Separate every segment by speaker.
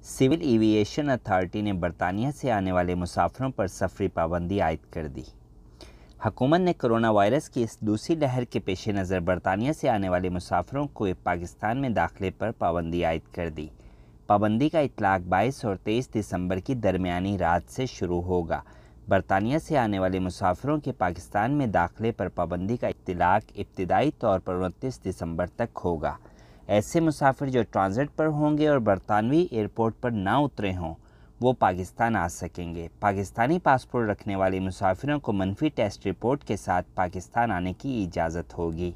Speaker 1: Civil aviation authority ने बरतानिया से आने वाले मुसाफिरों पर सफरी पाबंदी आयद कर दी। हुकूमत ने कोरोना वायरस की इस दूसरी लहर के पेश नज़र बरतानिया से आने वाले मुसाफिरों को पाकिस्तान में दाखिले पर पाबंदी आयद कर दी। पाबंदी का इतलाक 22 और 23 दिसंबर की दरमियानी रात से शुरू होगा। बरतानिया से आने वाले मुसाफिरों के पाकिस्तान में दाखिले पर पाबंदी का इतलाक इब्तिदाई तौर पर 29 दिसंबर तक होगा। ऐसे मुसाफिर जो ट्रांजिट पर होंगे और बरतानवी एयरपोर्ट पर ना उतरे हों वो पाकिस्तान आ सकेंगे। पाकिस्तानी पासपोर्ट रखने वाले मुसाफिरों को मनफी टेस्ट रिपोर्ट के साथ पाकिस्तान आने की इजाज़त होगी।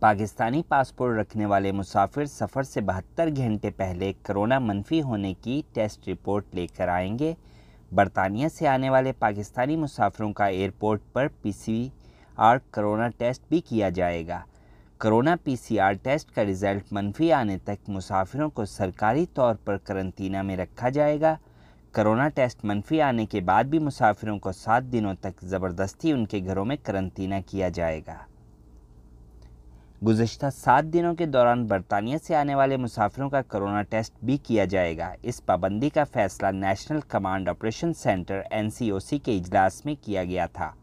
Speaker 1: पाकिस्तानी पासपोर्ट रखने वाले मुसाफिर सफ़र से 72 घंटे पहले कोरोना मनफी होने की टेस्ट रिपोर्ट लेकर आएंगे। बरतानिया से आने वाले पाकिस्तानी मुसाफिरों का एयरपोर्ट पर PCR कोरोना टेस्ट भी किया जाएगा। कोरोना PCR टेस्ट का रिज़ल्ट मनफी आने तक मुसाफिरों को सरकारी तौर पर करंतना में रखा जाएगा। कोरोना टेस्ट मनफी आने के बाद भी मुसाफिरों को 7 दिनों तक ज़बरदस्ती उनके घरों में करंतना किया जाएगा। गुज़श्ता 7 दिनों के दौरान बरतानिया से आने वाले मुसाफिरों का कोरोना टेस्ट भी किया जाएगा। इस पाबंदी का फ़ैसला national command operation centre NCOC के इजलास में किया गया था।